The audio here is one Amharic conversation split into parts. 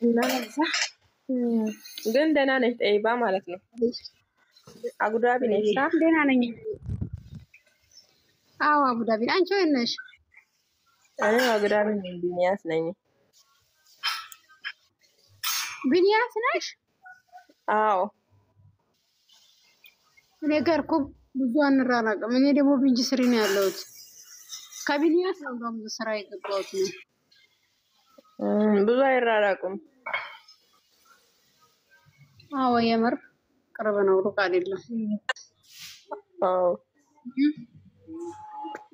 እና ለዛ ግን ደህና ነሽ ጠይባ ማለት ነው። አቡዳቢ ነሽ? ደህና ነኝ። አዎ አቡዳቢ። አንቺ ወይስ ነሽ? እኔ አቡዳቢ ነኝ። ቢኒያስ ነኝ። ቢኒያስ ነሽ? አዎ እኔ ጋር እኮ ብዙ አንራራቅም። እኔ ደግሞ ቢንጂ ስሪ ነው ያለሁት። ከቢኒያስ ነው ጋር ብዙ ስራ የገባሁት ነው። ብዙ አይራራቁም። አዎ የምር ቅርብ ነው፣ ሩቅ አይደለም። አዎ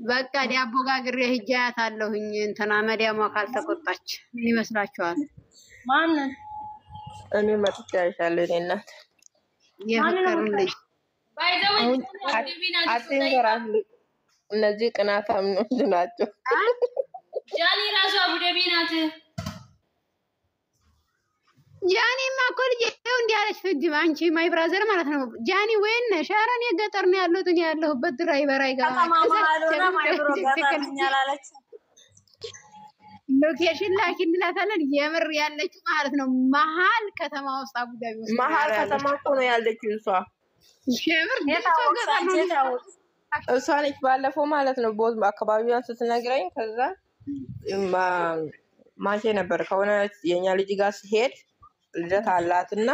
በቃ ዳቦ ጋግሬ ሂጅ አያታለሁኝ። እንትና መዲያሟ ካልተቆጣች ምን ይመስላችኋል? ማንን? እኔ መጥቼ አይሻለሁ። እኔ እናት የፍቅርን ልጅ አትንገራት። እነዚህ ቅናታም ናቸው። ጃኒ ራሱ አቡዳቢ ናት። ጃኒማ እኮ ልጅ ነው እንዲያለች ፍጅም አንቺ ማይ ብራዘር ማለት ነው። ጃኒ ወይን ነሽ? ኧረ እኔ ገጠር ነው ያለሁት። እኔ ያለሁበት ድራይቨር አይገባም። ሎኬሽን ላኪ እንላታለን። የምር ያለችው ማለት ነው መሀል ከተማ ውስጥ አቡዳቢ ውስጥ መሀል ከተማ እኮ ነው ያለችው እሷ። የምር እሷ ነች ባለፈው ማለት ነው ቦዝ አካባቢዋን ስትነግረኝ። ከዛ ማቼ ነበር ከሆነ የኛ ልጅ ጋር ሲሄድ ልደት አላትና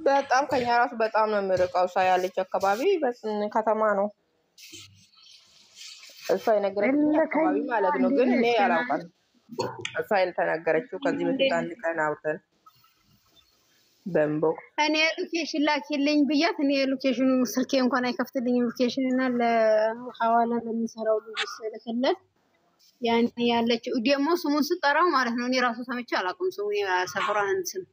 በጣም ከኛ ራሱ በጣም ነው የሚርቀው። እሷ ያለች አካባቢ ከተማ ነው እሷ የነገረችኝ አካባቢ ማለት ነው። ግን እኔ ያላውቃል። እሷ የተናገረችው ከዚህ በፊት አንድ ቀን አውርተን በእምቦ እኔ ሎኬሽን ላኪልኝ ብያት እኔ ሎኬሽኑ ስልኬ እንኳን አይከፍትልኝም። ሎኬሽን እና ለሐዋላ ለሚሰራው ልጅ ስለከለል ያን ያለችው ደግሞ ስሙን ስጠራው ማለት ነው እኔ ራሱ ሰምቼ አላውቅም ስሙን ሰፈሯን ስም።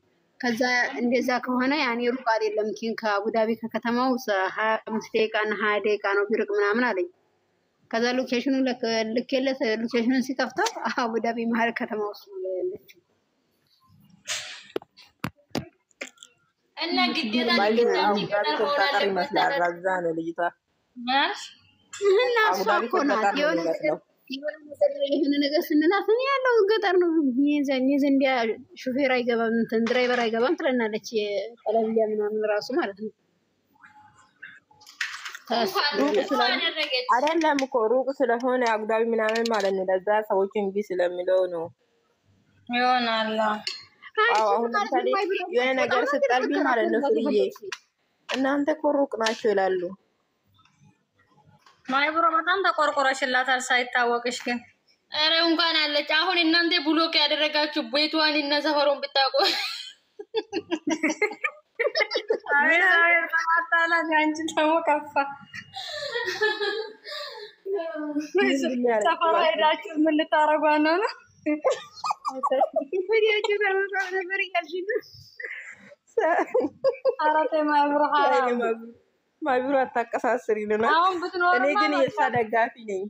ከዛ እንደዛ ከሆነ ያኔ ሩቅ አይደለም ኪን ከአቡዳቢ ከከተማው 25 ደቂቃ እና 20 ደቂቃ ነው ቢርቅ ምናምን አለኝ። ከዛ ሎኬሽኑን ልኬለት ሎኬሽኑን ሲከፍተው አቡዳቢ መሀል ከተማ ውስጥ ነው ያለችው። እና ግዴታ ይመስላል ራዛ ነው ልጅቷ ማሽ እና እሷ እኮ ናት የሆነ ነገር ስንላት እኔ ያለው ገጠር ነው ዘንዲያ ሹፌር አይገባም እንትን ድራይቨር አይገባም ትለናለች። የቀለብያ ምናምን ራሱ ማለት ነው። አይደለም እኮ ሩቅ ስለሆነ አቡዳቢ ምናምን ማለት ነው። ለዛ ሰዎች እምቢ ስለሚለው ነው ይሆናል። አዎ አሁን ለምሳሌ የሆነ ነገር ስጠልቢ ማለት ነው ፍልዬ እናንተ እኮ ሩቅ ናቸው ይላሉ። ማይብሮ በጣም ተቆርቆረሽላታል ሳይታወቅሽ። ግን ኧረ እንኳን አለች። አሁን እናንተ ብሎክ ያደረጋችሁ ቤቷን እና ሰፈሩን ብታውቁ አይ ተማታላ አንቺ ተሞከፋ ሰፈራ ሄዳችሁ ምን ልታረጓ ነው? ወዲያችሁ ተመጣጣ ነበር ያልሽኝ። አራቴ ማይብሮ ሐራም ማይብሮ አታቀሳስሪና። አሁን ብትኖር እኔ ግን የእሷ ደጋፊ ነኝ።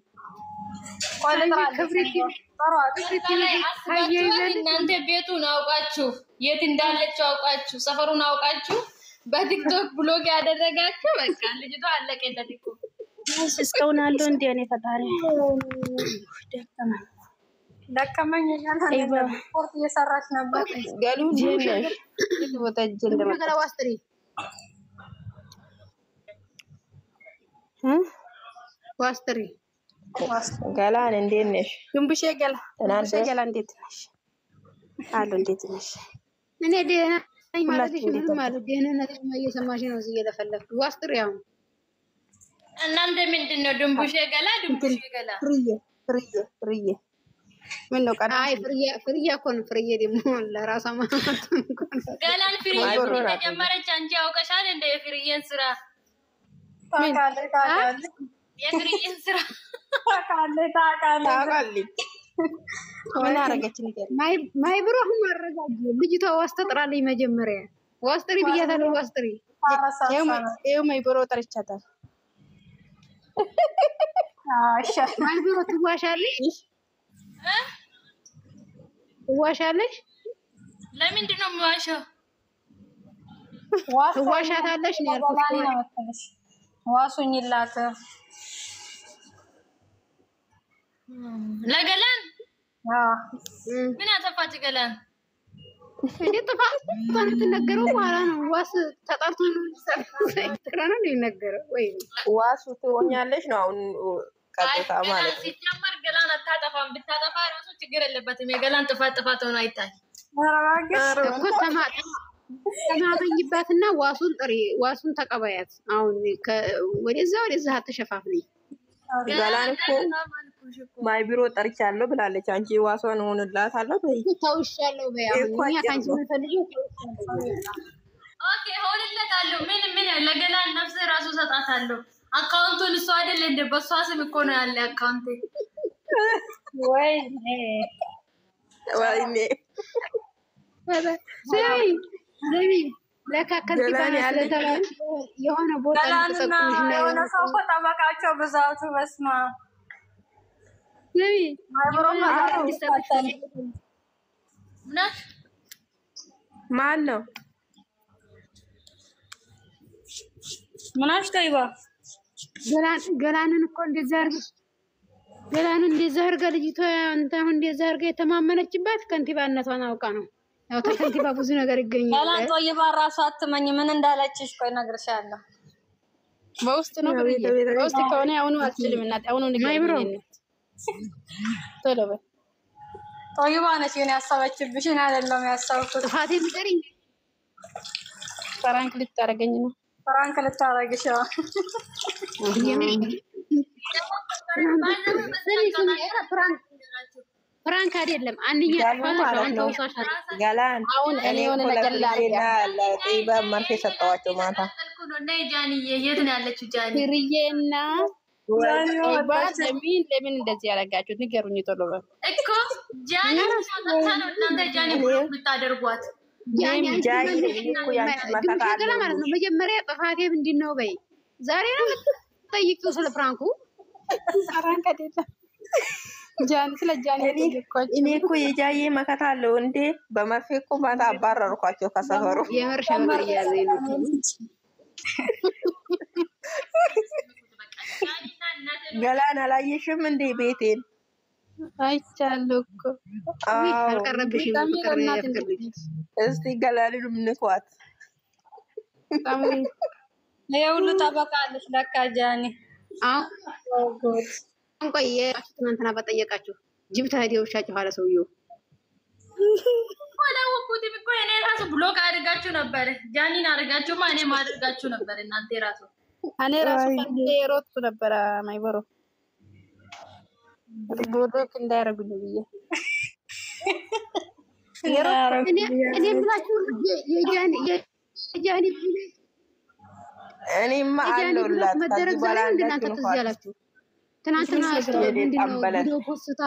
እናንተ ቤቱን አውቃችሁ የት እንዳለች አውቃችሁ ሰፈሩን አውቃችሁ በቲክቶክ ብሎግ ያደረጋችሁ በቃ ልጅቷ አለቀለት እኮ። እስካሁን አለው እንዴ? እኔ ፈጣሪ ደከመኝ እያለ ስፖርት እየሰራች ነበር። ገሉ ጀነሽ ወተጅ እንደመጣ ዋስትሪ ዋስትሪ ገላን እንዴት ነሽ? ድንቡሼ ገላ እንዴት ነሽ? አሉ እንዴት ነሽ? እኔ ደህና ነኝ ማለት ደህንነት እየሰማሽ ነው። እዚህ እየተፈለግኩ ዋስትሪ አሁን እናንተ ምንድነው ድንቡሼ ገላ ፍርዬ ምን ነው ቀዳ? አይ ፍርዬ እኮ ነው። ፍርዬ ደግሞ ለራሷ ማለት ነው። ገላን ፍርዬ ተጀመረች። አንቺ አውቀሻል እንደ የፍርዬን ስራ ታውቃለች። የፍርዬን ስራ ታውቃለች። ምን አረገች ነገር ማይብሮ አሁን ማረጋጅ ልጅቷ ዋስተጥራለኝ መጀመሪያ ዋስትሪ ብያታለሁ። ዋስትሪ ይኸው ማይብሮ ጠርቻታል። ማይብሮ ትዋሻለሽ ትዋሻለሽ። ለምንድን ነው የሚዋሻው? ትዋሻታለሽ ነው ያልኩሽ። ዋሱኝላት ለገላን ምን አጠፋች? ገላን እንዴ ጥፋቷን የምትነገረው በኋላ ነው። ዋስ ተጣርቶ ነው የሚነገረው ወይ ዋሱ ትሆኛለሽ ነው አሁን ቀጥታ ማለት ነው። ሲጀመር ገላን አታጠፋም። ብታጠፋ ራሱ ችግር የለበትም። የገላን ጥፋት ሆኖ አይታይ እኮ ተማመኝባትና ዋሱን ጥሪ፣ ዋሱን ተቀበያት። አሁን ወደዛ አትሸፋፍኝ። ገላን እኮ ማይ ቢሮ ጠርቻለሁ ብላለች። አንቺ ዋሷን ሆንላታለሁ በይ ተውሻለሁ በይ። አሁን እኛ ካንቺ የምንፈልገው ኦኬ ሆንለታለሁ። ምን ለገላን ነፍስ ራሱ ሰጣታለሁ። አካውንቱን እሱ አይደል እንደ በሷ ስም እኮ ነው ያለ አካውንት። ወይኔ ዘቢ ለካ ከንቲባ ስለተባለ የሆነ ቦታ ተሰጥቶሽ ነው። የሆነ ሰው እኮ ጠበቃቸው ብዛቱ በስማ ዘቢ ማን ነው ምናሽ ተይባ ገላንን እኮ እንደዛ አድርጋ ልጅቷ አንተ አሁን እንደዛ አድርጋ የተማመነችባት ከንቲባነቷን አውቃ ነው። ያው ከንቲባ ብዙ ነገር ይገኛል። ገላን ጦይባ ራሱ አትመኝ ምን እንዳለችሽ ቆይ እነግርሻለሁ። በውስጥ ነው በውስጥ ከሆነ አሁኑ አልችልም እናት አሁኑ ንገሪኝ። ቶሎ በይ ጦይባ ነች ግን ያሰበችብሽን አይደለም ያሰብኩት። ጥፋቴ ንገሪኝ። ፍራንክ ልታረገኝ ነው። ፍራንክ ልታረግሽ ነው። ፍራንክ አይደለም አንደኛ ገላን አሁን እኔ የሆነ ነገር ላርጋ ለጤባ መርፌ ሰጠዋቸው ማታ ጃኒዬ የት ነው ያለችው? ጃኒ ፍርዬና ለምን እንደዚህ ያደረጋችሁት ንገሩኝ ቶሎ በል እኮ ጃኒ ማጣታ ነው እናንተ ጃኒ ብታደርጓት ማለት ነው። መጀመሪያ ጥፋቴ ምንድን ነው በይ። ዛሬ ነው የምትጠይቂው ስለ ፍራንኩ? ፍራንክ አይደለም ጃኒ ስለ ጃኒ እኔ እኮ የጃዬ መከታ አለው እንዴ። በመርፌ እኮ ማታ አባረርኳቸው ከሰፈሩ። የመርሻ መያዘ ነው። ገላን አላየሽም እንዴ ቤቴን? አይቻለሁ እኮ አልቀረብሽም። እስቲ ገላልን ምንኳት የሁሉ ጠበቃ አለች ለካ ጃኒ። ቆየ ትናንትና በጠየቃችሁ ጅብ ተሄደውሻችሁ አለ ሰውየው። አላወኩትም እኮ እኔ ራሱ ብሎክ አድርጋችሁ ነበር። ጃኒን አድርጋችሁማ እኔም አድርጋችሁ ነበር እናንተ ራሱ። እኔ ራሱ ሮጥኩ ነበር ማይበሮ ብሎክ እንዳያረጉኝ ብዬ እኔ ብላችሁ የጃኒ እኔማ አለሁላት ከዚህ በኋላ እናንተ ትዝ ያላችሁ ትናንትና ምንድነው ቪዲዮ ፖስታ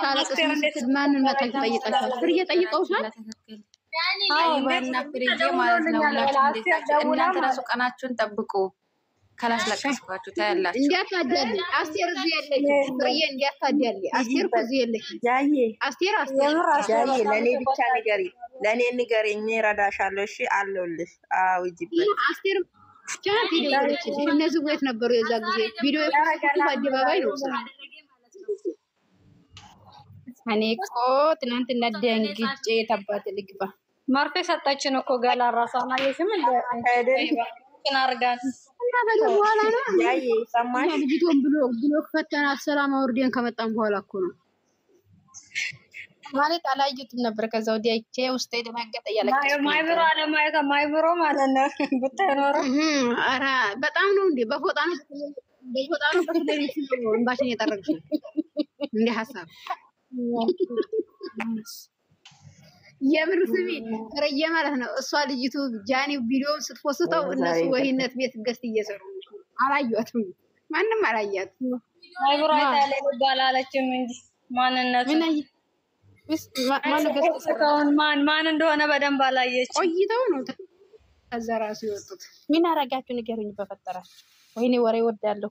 ታለቅስ ስትል ማንን መጣ ትጠይቃለች? ፍርዬ ጠይቀውሻል? አይባና ፍርዬ ማለት ነው። እናንተ ራሱ ቀናችሁን ጠብቁ። ካላስለቀስኳችሁ ታያላችሁ። እንዲያታደል አስቴር እዚህ የለችም። ፍርዬ እንዲያታደል አስቴር እዚህ የለችም። አስቴር ጃዬ ለእኔ ብቻ ንገሪ፣ ለእኔ ንገሪኝ፣ እረዳሻለሁ። እሺ አለሁልሽ። አዎ ሂጂበት። አስቴር ብቻ ቪዲዮዎች እነዚህ ወይት ነበሩ የዛ ጊዜ ቪዲዮ በአደባባይ ነው ስራ። እኔ እኮ ትናንትና ደንግጬ ተባት ልግባ መርፌ ሰጠችን እኮ ገላ ራሷ ማየሽም እንደ አርጋን እና በኋላ ነው ጃዬ ሰማሽ? ልጅቶን ብሎክ ፈተና ሰላም አውርደን ከመጣን በኋላ እኮ ነው ማለት አላየሁትም ነበር። ከዛ ወዲያ አይቼ ውስጤ ደማገጠ ያለቀስኩ ማይብሮ አለማየት ማይብሮ ማለት ነው ብታኖር ኧረ በጣም ነው እንዴ በፎጣ ነው በተለይ ነው እንባሽን የጠረግሽ እንደ ሐሳብ የምር ስሚ ረየ ማለት ነው። እሷ ልጅቱ ጃኒ ቪዲዮ ስትፖስተው እነሱ ወይነት ቤት ገስት እየሰሩ አላየኋትም። ማንም አላያትም። ማይብሮ አይታለ ባላለችም እንጂ ማንነቱ ማን እንደሆነ በደንብ አላየች። ቆይተው ነው ከዛ ራሱ የወጡት። ምን አረጋችሁ ንገሩኝ በፈጠራችሁ። ወይኔ ወሬ ወዳለሁ።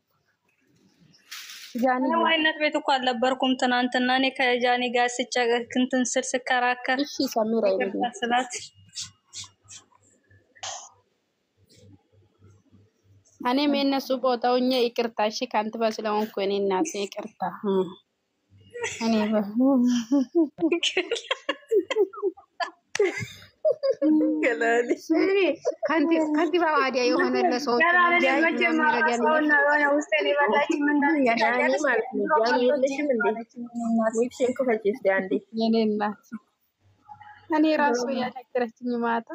ጃኒ ወይነት ቤት እኮ አልነበርኩም ትናንትና እኔ ከጃኒ ጋር ስጨቀቅ እንትን ስር ስከራከር። እሺ ሰሚራ ይልኝ ስላት እኔም የእነሱ ቦታውኛ ይቅርታ። እሺ ከንቲባ ስለሆንኩ እኔ እናቴ ይቅርታ። እኔ ከንቲባ ዋዲያ የሆነ ለሰዎች እኔ ራሱ ያነገረችኝ ማታ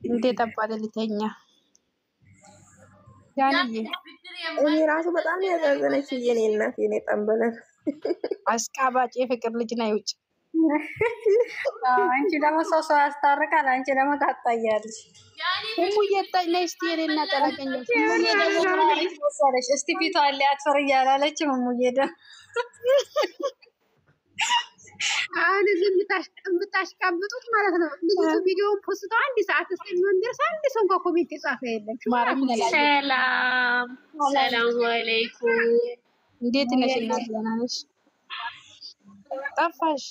እንዴት አባለ ልተኛ ያንዬ እኔ ራሱ በጣም ያዛዘነች የኔ እናት የኔ ጠንበለን አስቃባጭ የፍቅር ልጅ ነው ይውጭ አንቺ ደግሞ ሰው ያስታርቃል አንቺ ደግሞ ታጣያለሽ ሁሉ የታይ ነይ እስቲ የኔና ጠላቀኛሽ ወሰለሽ እስቲ ፊቷ አለ አትፈር እያላለች ሙሙዬ ደግሞ አሁን ዝም ብታሽቃብጡት ማለት ነው። ልጅቱ ቪዲዮውን ፖስተው አንድ ሰዓት እስከሚሆን ድረስ አንድ ሰው እንኳን ኮሜንት የጻፈ የለም። ሰላም አለይኩም እንዴት ነሽ? እናት ደህና ነሽ? ጠፋሽ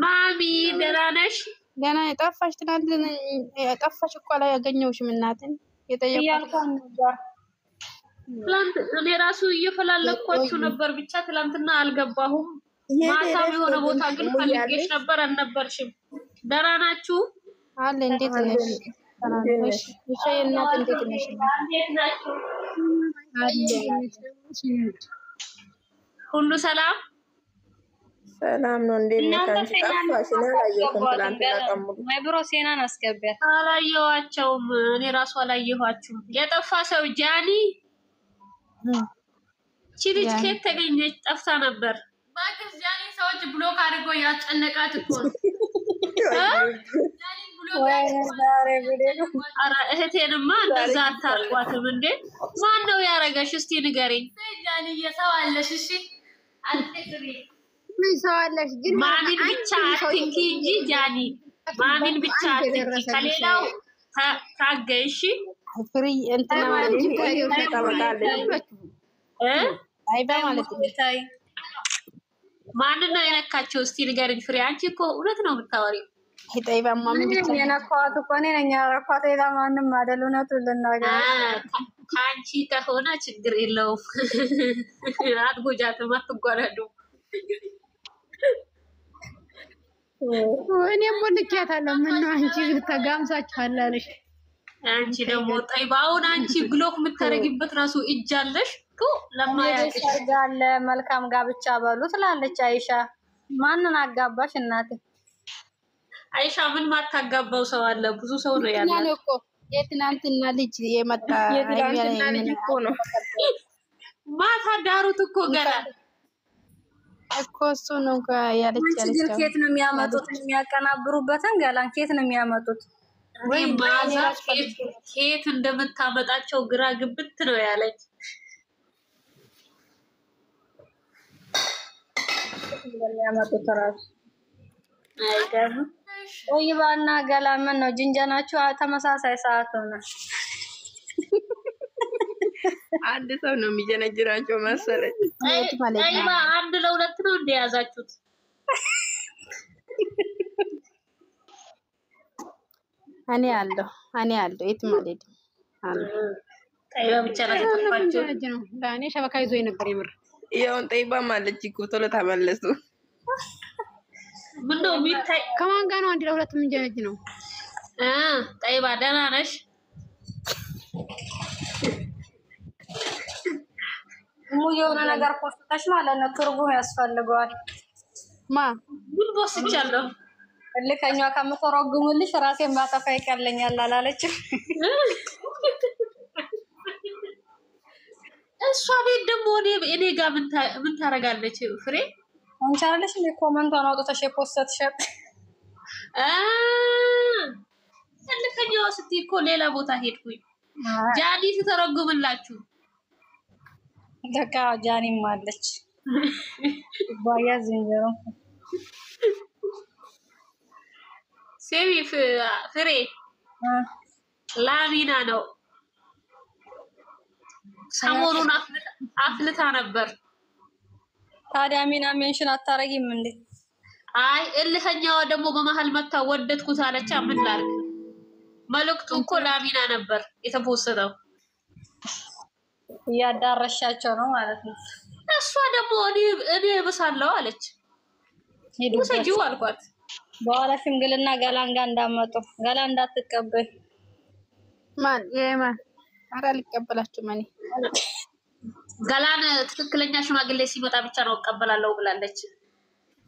ማሚ ደህና ነሽ? ደህና ጠፋሽ። ትናንት ጠፋሽ እኮ አላገኘሁሽም እናትን የጠየቅኩት ትላንት እኔ ራሱ እየፈላለኳችሁ ነበር። ብቻ ትላንትና አልገባሁም። ማታ የሆነ ቦታ ግን ፈልጌሽ ነበር አልነበርሽም። ደህና ናችሁ? አለ እንዴት ነሽ? ተናነሽ እሺ እናት እንዴት ነሽ? እንዴት ናችሁ? አለ ሁሉ ሰላም ሰላም ነው። እንዴት ነሽ? ጠፋሽ ነው ያላየሁም ትላንትና ቀሙሉ ማይብሮ ሴናን አስገቢያት። አላየኋቸውም። እኔ ራሱ አላየኋችሁም። የጠፋ ሰው ጃኒ ቺሪች ከየት ተገኘች? ጠፍታ ነበር። ባክስ ጃኒ ሰዎች ብሎክ አድርጎ ያጨነቃት እኮ ነው። ኧረ እህቴንማ እንደዛ አታርጓትም እንዴ! ማን ነው ያረገሽ? እስቲ ንገሪኝ ጃኒ። የሰው አለሽ? እሺ አትፍሪ። ምን ሰው አለሽ? ግን ማሚን ብቻ አትንኪ እንጂ ጃኒ፣ ማሚን ብቻ አትንኪ። ከሌላው ታገይሽ ፍሪ እንትና ማለት ነው ተቀበላለች አይባ ማለት ነው። ማን ነው የነካቸው? እስቲ ንገሪኝ ፍሬ። አንቺ እኮ እውነት ነው የምታወሪው። አይጣይባማ ምን ብቻ የነካዋት እኮ እኔ ነኝ ያረኳት። ሌላ ማንም አይደል። እውነቱን ልናገር ከአንቺ ከሆነ ችግር የለውም። አትጎጃትም፣ አትጓዳዱም። እኔም ልኬያታለሁ። ምነው አንቺ ተጋምሳችኋል አለሽ? አንቺ ደግሞ ጠይባ፣ አሁን አንቺ ብሎክ የምታረጊበት ራሱ እጅ አለሽ። ለማያውቅሽ ጋለ መልካም ጋብቻ በሉ ትላለች አይሻ። ማንን አጋባሽ እናቴ? አይሻ ምን ማታጋባው ሰው አለ? ብዙ ሰው ነው ያለው። እናን እኮ የትናንትና ልጅ የመጣ የትናንትና ልጅ እኮ ነው። ማታ ዳሩት እኮ ገና እኮ እሱ ነው ያለች ያለች። ኬት ነው የሚያመጡት? የሚያቀናብሩበትን ገላን ኬት ነው የሚያመጡት? ወይ ማዛ ኬት እንደምታመጣቸው ግራ ግብት ነው ያለች። የሚያመጡት ራሱ አይገርም። ወይባና ገላ ምን ነው ጅንጀናችሁ ተመሳሳይ ሰዓት ሆነ። አንድ ሰው ነው የሚጀነጅራቸው መሰለኝ። አይባ አንድ ለሁለት ነው እንደያዛችሁት። እኔ አለሁ የት ማለት አለ ጠይባ ብቻ ነው ተጠፋችሁ ነው። ዳኔ ሸበካ ይዞ ነበር ይምር ይሁን ጠይባ ማለች እኮ ቶሎ ተመለሱ። ምነው ሚታይ ከማን ጋር ነው አንድ ለሁለት ምንጀነጅ ነው? ጠይባ ደህና ነሽ? የሆነ ነገር ፖስታሽ ማለት ነው ትርጉም ያስፈልገዋል። ምን ቦስቻለሁ? ልከኛ ከምተረጉምልሽ ራሴን ባጠፋ ይቀለኛል አላለችም? እሷ ቤት ደግሞ እኔ ጋር ምን ታረጋለች ፍሬ? አንቺ አለሽ እንደ ኮመንቷን አውጥተሽ የፖስተትሽ ልከኛው ስትይ እኮ ሌላ ቦታ ሄድኩኝ። ጃኒ ትተረጉምላችሁ ለካ ጃኒም አለች ባያ ዝንጀሮ ሴሚ ፍሬ ላሚና ነው ሰሞኑን አፍልታ ነበር። ታዲያ ሚና ሜንሽን አታረጊም እንዴ? አይ እልኸኛዋ ደግሞ በመሃል መታ ወደድኩት አለች። ምን ላድርግ? መልእክቱ እኮ ላሚና ነበር የተፖስተው። እያዳረሻቸው ነው ማለት ነው። እሷ ደግሞ እኔ ብሳለሁ አለች። ውሰጂው አልኳት። በኋላ ሽምግልና ገላን ጋር እንዳመጡ ገላ እንዳትቀበል ማን የማን አራ ልቀበላችሁ ማን ገላን ትክክለኛ ሽማግሌ ሲመጣ ብቻ ነው እቀበላለሁ ብላለች።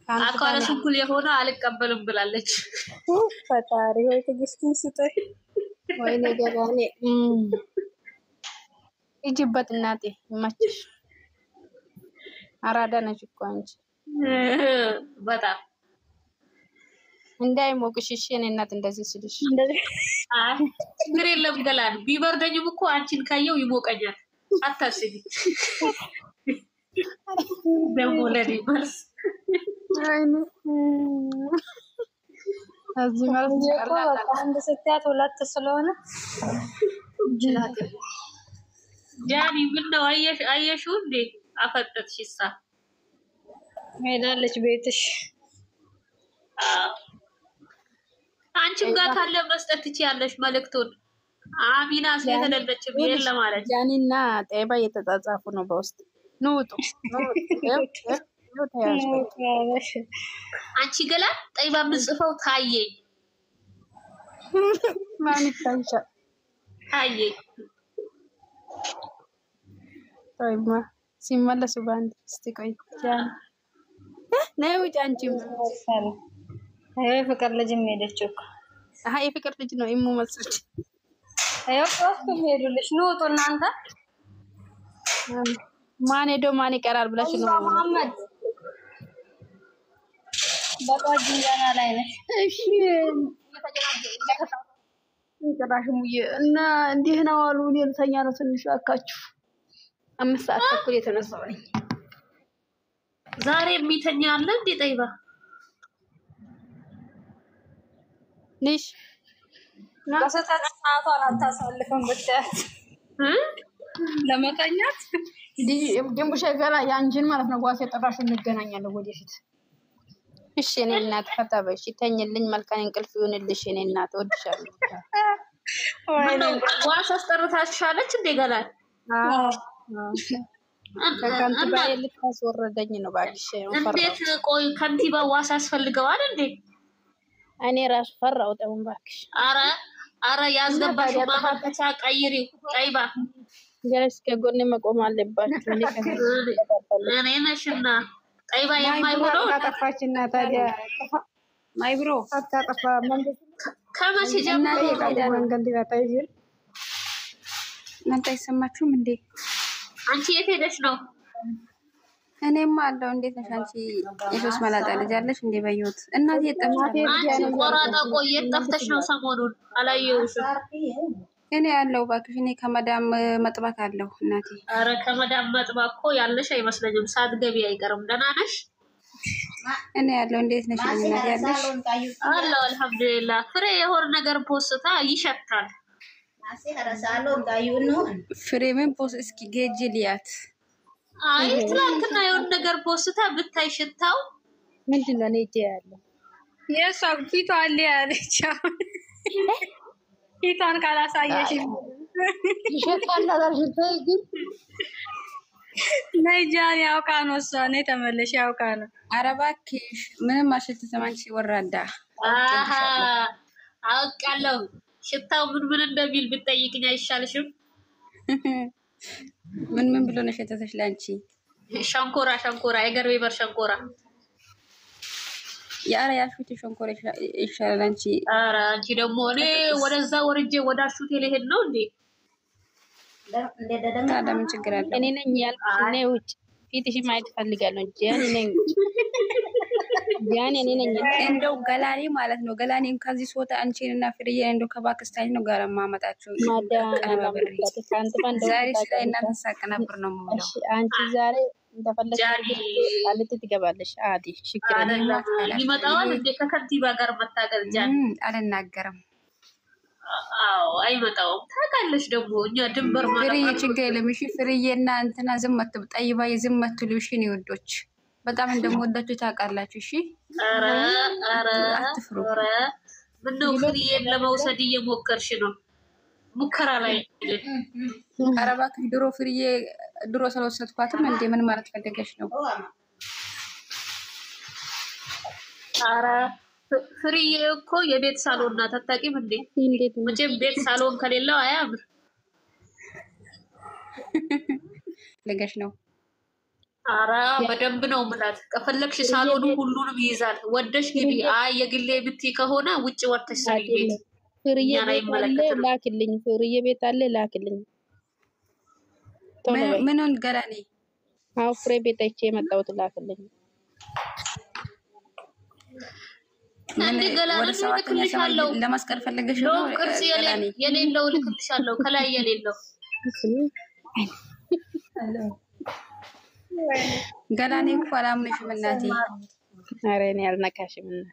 አካለ ስንኩል የሆነ አልቀበልም ብላለች። ፈጣሪ ወይ ትግስቱን ስጠይ ወይ ነገራኔ ይጅበት እናቴ ማችሽ አራዳ ነች እኮ አንቺ በጣም እንዳይሞቅሽ እሺ የኔ እናት እንደዚህ ስልሽ አይ ችግር የለም ገላን ቢበርደኝም እኮ አንቺን ካየው ይሞቀኛል አታስቢ ደግሞ ለኔ መልስ እዚህ ማለት ይቀርላል አንድ ስትያት ሁለት ስለሆነ ጅላት ጃኒ ምን ነው አየሽው እንዴ አፈጠጥሽሳ ሄዳለች ቤትሽ አንቺም ጋር ካለ መስጠት ትችያለሽ መልእክቱን አሚና ስለተደለች ቢል ለማለት ጃኒና ጠይባ እየተጻጻፉ ነው በውስጥ ንውጡ አንቺ ገላ ጠይባ ምጽፈው ታየኝ ማን ይታይሻል ታየኝ ጠይባ ሲመለሱ ባንድ እስቲ ቆይ ጃኒ ነይ ውጭ አንቺም አይ ፍቅር ልጅም ሄደችው አሃ የፍቅር ልጅ ነው ኢሙ መስልች አየው ሶስቱ ሄዱልሽ ንውጡ እናንተ ማን ሄዶ ማን ይቀራል ብለሽ ነው መሐመድ በጧት ጅንጃና ላይ ነሽ እሺ ተጨራሽሙ እና እንዲህ ነው አሉ እኔ ልተኛ ነው ትንሽ አካችሁ 5 ሰዓት ተኩል የተነሳው ነኝ ዛሬ የሚተኛ አለ እንዴ ጠይባ ንሽ በሰዓት ሰዓቷን አታሳልፈን ብቻት ለመተኛት ደምቡሻ ገላ ያንቺን ማለት ነው ጓሴ ጠራሽ እንገናኛለን ወደፊት እሺ እኔ እናት ፈታበሽ ተኝልኝ መልካም እንቅልፍ ይሁንልሽ እኔ እናት ወድሻለሁ ጓስ አስጠርታሻለች እንዴ ገላ ከንቲባ ልታስወረደኝ ነው ባክሽ እንዴት ቆይ ከንቲባ ዋስ ያስፈልገዋል እንዴ እኔ ራስ ፈራው ደም ባክሽ አረ ያስገባሽ ማማከቻ ቀይሪው ጠይባ ገለስ ከጎኔ መቆም አለባችሁ እኔ ነሽና ጠይባ የማይሆነው ታጠፋችና ታዲያ ማይብሮ አታጠፋ መንገድ ከመቼ ጀምሮ መንገድ ይወጣይ እናንተ አይሰማችሁም እንዴ? አንቺ የት ሄደሽ ነው? እኔማ አለው። እንዴት ነሽ አንቺ? የሶስት መላጣ ልጅ አለሽ እንዴ? በየውት እናቴ የጠፋች አንቺ ቆራጣ ቆየት ጠፍተሽ ነው ሰሞኑን አላየሁሽም። እኔ ያለው እባክሽ እኔ ከመዳም መጥባክ አለው እናቴ። አረ ከመዳም መጥባክ እኮ ያለሽ አይመስለኝም። ሳትገቢ አይቀርም። ደህና ነሽ? እኔ ያለው እንዴት ነሽ እናቴ ያለሽ? አለው አልሐምዱሊላህ። ፍሬ የሆነ ነገር ፖስታ ይሸታል። ፍሬ ምን ፖስት እስኪ ጌጅ ሊያት አይ ትላንትና የሆነ ነገር ፖስታ ብታይ ሽታው ምንድነው? እኔ እጄ ያለው የሷ ፊቷ አለ ያለች ፊቷን ካላሳየሽ ይሸጣል አላልሽኝ ግን ነጃን ያውቃ ነው እሷ ነው ተመለሽ ያውቃ ነው። ኧረ እባክሽ ምንም አልሸተተም አንቺ ወራዳ። አሃ አውቃለሁ። ሽታው ምን እንደሚል ብትጠይቅኝ አይሻልሽም? ምን ብሎ ነው ሸተተሽ ላንቺ? ሸንኮራ የገርቤ በር ሸንኮራ። ያረ ያሹት ሸንኮራ ይሻላል አንቺ። ኧረ አንቺ ደግሞ እኔ ወደዛ ወርጄ ወደ አሹቴ ልሄድ ነው እንዴ? ታዲያ ምን ችግር አለ? እኔ ነኝ ያልኩሽ። እኔ ውጭ ፊትሽ ማየት ፈልጋለሁ። ጃኒ ነኝ ጃኒ እኔ ነኝ። እንደው ገላኔ ማለት ነው። ገላኔን ከዚህ ሶታ አንቺንና ፍሬዬን እንደው ከፓኪስታን ነው ጋር ማመጣችሁ። ዛሬ ላይ እናንተ ሳቀናብር ነው የምውለው። አንቺ ዛሬ እንደፈለግሽ አልት ትገባለሽ። አዲ ሽክራ ይመጣዋል እንዴ? ከከንቲባ ጋር መታገል ጃኒ አልናገርም። አዎ አይመጣውም። ታውቃለሽ ደግሞ እኛ ድንበር ማለት ፍሬዬ ችግር የለም። እሺ ፍሬዬና እንትና ዝም አትበሉ። ጠይባ ዝም አትሉ። እሺ ነው ወዶች በጣም እንደምወዳችሁ ታውቃላችሁ። እሺ ኧረ አትፍሩ። ምነው ፍሬዬን ለመውሰድ እየሞከርሽ ነው? ሙከራ ላይ ኧረ እባክሽ ድሮ ፍሬዬ ድሮ ስለወሰድኳትም እንዴ ምን ማለት ፈልገሽ ነው? ኧረ ፍርዬ እኮ የቤት ሳሎን ናት። አታውቂም እንዴ? መቼም ቤት ሳሎን ከሌለው አያምር። ለገሽ ነው። አራ በደንብ ነው ምላት። ከፈለግሽ ሳሎኑ ሁሉንም ይይዛል። ወደሽ ግቢ። አይ የግሌ ብትይ ከሆነ ውጭ ወጥተሽ ሰሪ ቤት ፍርዬ ቤት አለ ላክልኝ። ፍርዬ ቤት አለ ላክልኝ። ምንን ገላኔ አው ፍሬ ቤት አይቼ የመጣሁት ላክልኝ። አንዴ ገላኔ ልክልሻለሁ። ለማስቀር ፈለገሽ ነው ቅርጽ የሌለው ልክልሻለሁ። ከላይ የሌለው ገላኔ እኮ አላምንሽም እናቴ። ኧረ እኔ አልነካሽም እናቴ።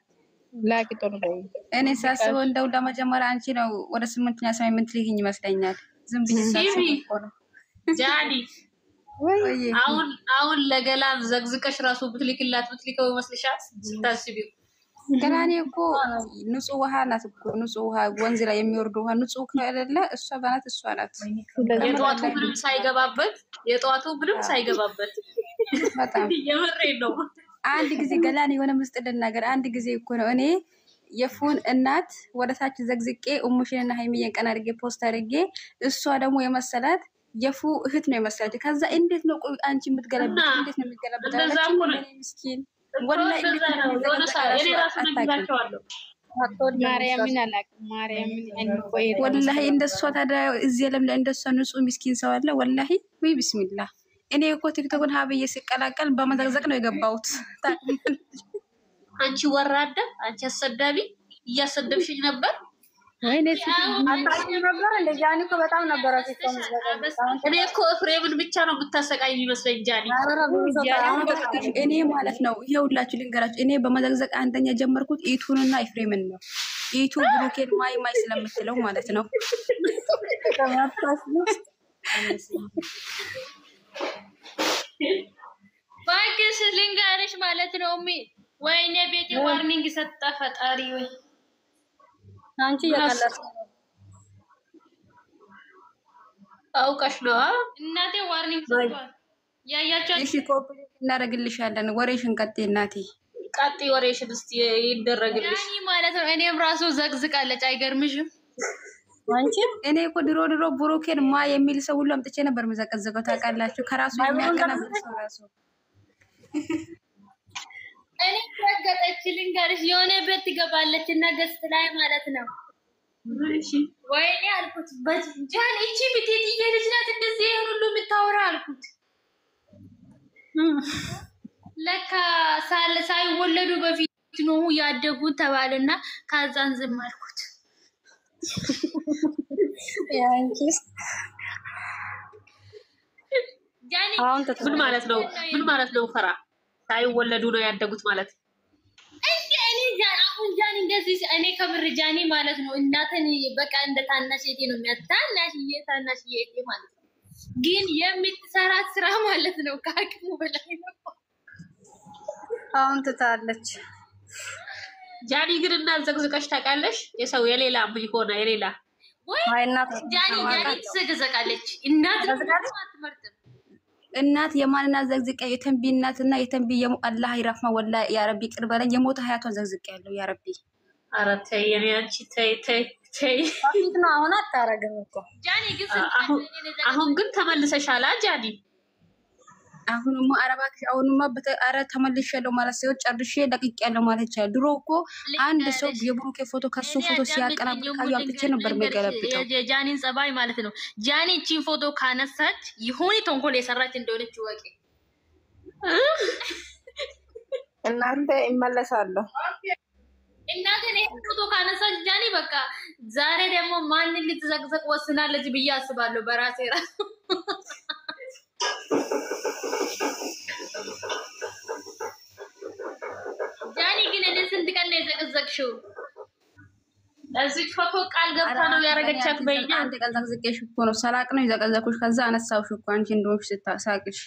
ላኪ ቶሎ በይ። እኔ ሳስበው እንደው ለመጀመሪያ አንቺ ነው ወደ 8ኛ ሰማይ የምትልኪኝ ይመስለኛል። ዝም ብዬ ሳስበው ጃኒ አሁን ለገላን ዘግዝቀሽ ራሱ ብትልከው ይመስልሻል? ስታስቢው ገላኔ እኮ ንጹህ ውሃ ናት እኮ ንጹህ ውሃ ወንዝ ላይ የሚወርድ ውሃ ንጹህ ከሌለ እሷ በናት እሷ ናት። የጧቱ ምንም ሳይገባበት በጣም የምሬ ነው። አንድ ጊዜ ገላኔ የሆነ ምስጢር ልናገር። አንድ ጊዜ እኮ ነው እኔ የፉን እናት ወደታች ዘግዝቄ እሙሽንና ሃይሚዬን ቀን አድርጌ ፖስት አድርጌ እሷ ደግሞ የመሰላት የፉ እህት ነው የመሰለች። ከዛ እንዴት ነው ቆይ አንቺ የምትገለብጥ እንዴት ነው የሚገለብጥ? ምስኪን ወላሂ እንዴት ነው ማርያምን አላውቅም። ማርያምን እንቆይ ወላሂ እንደሷ ታዲያ እዚህ ዓለም ላይ እንደሷ ንጹህ ምስኪን ሰው አለ? ወላሂ ወይ ቢስሚላህ። እኔ እኮ ቲክቶክን ሀብዬ ሲቀላቀል በመዘግዘቅ ነው የገባሁት። አንቺ ወራዳ፣ አንቺ አሰዳቢ እያሰደብሽኝ ነበር። ወይኔ አታውቂም ነበር እንደ ጃኒ እኮ በጣም ነበረ ሲቆም። እኔ እኮ ፍሬምን ብቻ ነው የምታሰቃይ ይመስለኝ ጃኒ። እኔ ማለት ነው ይኸውላችሁ ልንገራችሁ፣ እኔ በመዘግዘቅ አንደኛ ጀመርኩት ኢቱንና ኤፍሬምን ነው። ኢቱ ብሩኬን ማይ ስለምትለው ማለት ነው። ባክሽ ልንገርሽ ማለት ነው ወይኔ ቤቴ ዋርኒንግ ሰጣ ፈጣሪ ወይ አንቺ ያቀላስ አውቀሽ ነው እናቴ ዋርኒንግ ሰጥቷል። ያያችሁ እሺ ኮፒ እናደርግልሻለን። ወሬሽን ቀጤ እናቴ ቀጤ ወሬሽን እስቲ ይደረግልሽ ማለት ነው። እኔም ራሱ ዘግዝቃለች አይገርምሽም? አንቺ እኔ እኮ ድሮ ብሩኬን ማ የሚል ሰው ሁሉ አምጥቼ ነበር መዘቀዘቀው ታውቃላችሁ። ከራሱ የሚያቀናብር ሰው ራሱ እኔ ረገጠች ልንገርሽ የሆነ ቤት ትገባለች እና ገስት ላይ ማለት ነው። እሺ ወይኔ አልኩት በጃን እቺ ብትት ይሄድሽ ናት እንደዚህ ይሄን ሁሉ የምታወራ አልኩት። ለካ ሳይወለዱ በፊት ነው ያደጉት ተባለና ካዛን ዝም አልኩት። ያንቺስ ጃኒ ምን ማለት ነው? ፈራ ሳይወለዱ ነው ያደጉት ማለት እኔ አሁን ጃኒ እንደዚህ እኔ ከምር ጃኒ ማለት ነው እናትን በቃ እንደ ታናሽ እህቴ ነው ታናሽ እህቴ ማለት ነው። ግን የምትሰራት ስራ ማለት ነው ከአቅሙ በላይ ነው። አሁን ትታለች ጃኒ። ግን እናት ዘግዝቀሽ ታውቃለሽ? የሰው የሌላ ሆነ የሌላ ወይ ጃኒ ትዘግዘቃለች። እናት አትመርጥም። እናት የማንና ዘግዝቀ የተንቢ እናትና የተንቢ አላህ ይራህማ ወላ ያ ረቢ ቅር በለኝ። የሞተ ሀያቷን ዘግዝቀ ያለው ያ ረቢ። ኧረ ተይ የኔ አንቺ ተይ አሁን አሁን አታረግም እኮ ጃኒ። ግን አሁን ግን ተመልሰሻል ጃኒ። አሁንማ አረባክሽ አሁንማ አረ ተመልሻለሁ ማለት ሲሆን ጨርሼ ለቅቄያለሁ ማለት ይቻላል። ድሮ እኮ አንድ ሰው የብሩኬ ፎቶ ከሱ ፎቶ ሲያቀናብር ካዩ አምጥቼ ነበር የሚገለብጠው። የጃኒን ጸባይ ማለት ነው። ጃኒ እቺን ፎቶ ካነሳች ይሁን ተንኮል የሰራች እንደሆነች ወቂ እናንተ ይመለሳለሁ። እናንተ ፎቶ ካነሳች ጃኒ በቃ ዛሬ ደግሞ ማንን ልትዘቅዘቅ ወስናለች ብዬ አስባለሁ በራሴ ራሱ። ጃኒ ግን እኔ ስንት ቀን ነው የዘቀዘቅሽው? ለዚህ ፎቶ ቃል ገብታ ነው ያረጋቻት። በእኛ አንድ ቀን ዘቅዝቄሽ እኮ ነው ሰላቅ ነው የዘቀዘኩሽ። ከዛ አነሳውሽ እኮ አንቺ እንደሆንሽ ስታሳቅሽ